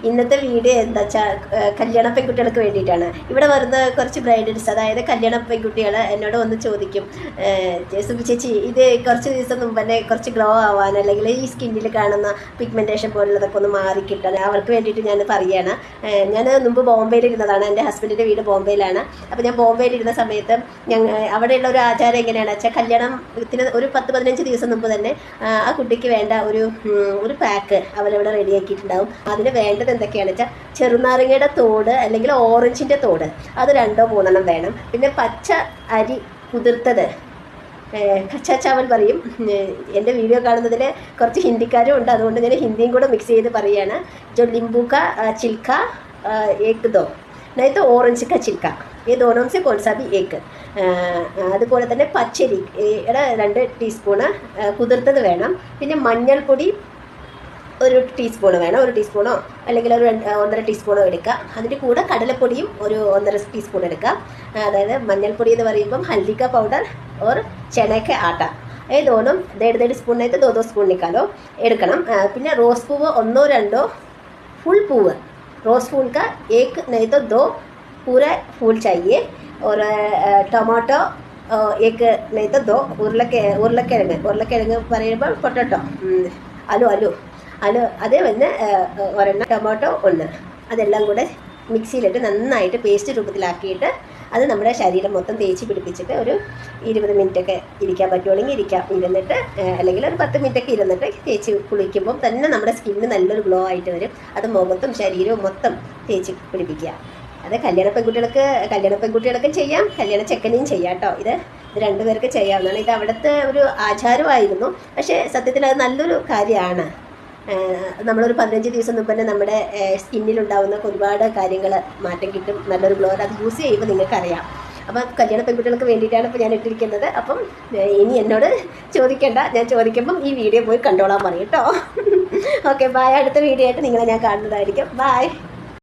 ഇന്നത്തെ വീഡിയോ എന്താ വെച്ചാൽ കല്യാണ പെൺകുട്ടികൾക്ക് വേണ്ടിയിട്ടാണ്. ഇവിടെ വരുന്ന കുറച്ച് ബ്രൈഡൽസ്, അതായത് കല്യാണ പെൺകുട്ടികൾ എന്നോട് വന്ന് ചോദിക്കും, സുബി ചേച്ചി ഇത് കുറച്ച് ദിവസം മുമ്പ് തന്നെ കുറച്ച് ഗ്ലോ ആവാൻ, അല്ലെങ്കിൽ ഈ സ്കിന്നിൽ കാണുന്ന പിഗ്മെൻറ്റേഷൻ പോലുള്ളതൊക്കെ ഒന്ന് മാറിക്കിട്ടാൻ അവർക്ക് വേണ്ടിയിട്ട് ഞാൻ പറയുകയാണ്. ഞാൻ മുമ്പ് ബോംബെയിലിരുന്നതാണ്, എൻ്റെ ഹസ്ബൻഡിൻ്റെ വീട് ബോംബെയിലാണ്. അപ്പോൾ ഞാൻ ബോംബെയിലിരുന്ന സമയത്ത് അവിടെയുള്ള ഒരു ആചാരം എങ്ങനെയാണെന്ന് വെച്ചാൽ, കല്യാണത്തിന് ഒരു 10-15 ദിവസം മുമ്പ് തന്നെ ആ കുട്ടിക്ക് വേണ്ട ഒരു പാക്ക് അവരവിടെ റെഡിയാക്കിയിട്ടുണ്ടാവും. അതിന് വേണ്ടത് എന്തൊക്കെയാണെന്ന് വെച്ചാൽ, ചെറുനാരങ്ങയുടെ തോട് അല്ലെങ്കിൽ ഓറഞ്ചിൻ്റെ തോട്, അത് 2-3 വേണം. പിന്നെ പച്ച അരി കുതിർത്തത്, കച്ചാ ചാവൽ പറയും. എൻ്റെ വീഡിയോ കാണുന്നതിൽ കുറച്ച് ഹിന്ദിക്കാരും ഉണ്ട്, അതുകൊണ്ട് ഞാൻ ഹിന്ദിയും കൂടെ മിക്സ് ചെയ്ത് പറയുകയാണ്. ജോ ലിംബു കാ ചിൽക്ക ഏക് ദോ, नहीं तो ऑरेंज का छिलका, ये दोनों से कौन सा भी एक. അതുപോലെ തന്നെ പച്ചരി 2 ടീസ്പൂണ് കുതിർത്തത് വേണം. പിന്നെ മഞ്ഞൾപ്പൊടി 1 ടീസ്പൂൺ വേണം, 1 ടീസ്പൂണോ അല്ലെങ്കിൽ ഒരു 1.5 ടീസ്പൂണോ എടുക്കുക. അതിൻ്റെ കൂടെ കടലപ്പൊടിയും ഒരു 1.5 ടീസ്പൂൺ എടുക്കുക. അതായത് മഞ്ഞൾപ്പൊടി എന്ന് പറയുമ്പം ഹൽദിക്ക പൗഡർ और चने का आटा, ये दोनों 1.5 स्पून नहीं तो 2 स्पून निकालो എടുക്കണം. പിന്നെ റോസ് പൂവ് 1-2 फुल പൂവ്, रोज़ फूल का 1 नहीं तो 2 पूरा फूल चाहिए. और टमाटो 1 नहीं तो 2 ഉരുളക്കിഴങ്ങ് പറയുമ്പോൾ പൊട്ടറ്റോ, അലു അതേ വന്ന് 1 ടൊമാറ്റോ 1, അതെല്ലാം കൂടെ മിക്സിയിലിട്ട് നന്നായിട്ട് പേസ്റ്റ് രൂപത്തിലാക്കിയിട്ട് അത് നമ്മുടെ ശരീരം മൊത്തം തേച്ച് പിടിപ്പിച്ചിട്ട് ഒരു 20 മിനിറ്റൊക്കെ ഇരിക്കാൻ പറ്റുവാണെങ്കിൽ ഇരുന്നിട്ട്, അല്ലെങ്കിൽ ഒരു 10 മിനിറ്റൊക്കെ ഇരുന്നിട്ട് തേച്ച് കുളിക്കുമ്പം തന്നെ നമ്മുടെ സ്കിന്ന് നല്ലൊരു ഗ്ലോ ആയിട്ട് വരും. അത് മുഖത്തും ശരീരവും മൊത്തം തേച്ച് പിടിപ്പിക്കുക. അത് കല്യാണ പെൺകുട്ടികൾക്ക് ചെയ്യാം, കല്യാണ ചെക്കനെയും ചെയ്യാം കേട്ടോ. ഇത് 2 പേർക്ക് ചെയ്യാവുന്നതാണ്. ഇത് അവിടുത്തെ ഒരു ആചാരമായിരുന്നു, പക്ഷേ സത്യത്തിൽ അത് നല്ലൊരു കാര്യമാണ്. നമ്മളൊരു 15 ദിവസം മുമ്പ് തന്നെ നമ്മുടെ സ്കിന്നിലുണ്ടാകുന്ന ഒരുപാട് കാര്യങ്ങൾ മാറ്റം കിട്ടും, നല്ലൊരു ഗ്ലോ. അത് യൂസ് ചെയ്യുമ്പോൾ നിങ്ങൾക്കറിയാം. അപ്പം കല്യാണ പെൺകുട്ടികൾക്ക് വേണ്ടിയിട്ടാണ് ഇപ്പോൾ ഞാൻ ഇട്ടിരിക്കുന്നത്. അപ്പം ഇനി എന്നോട് ചോദിക്കേണ്ട, ഞാൻ ചോദിക്കുമ്പം ഈ വീഡിയോ പോയി കണ്ടോളാൻ പറയും കേട്ടോ. Okay, bye. അടുത്ത വീഡിയോ ആയിട്ട് നിങ്ങളെ ഞാൻ കാണുന്നതായിരിക്കും. ബായ്.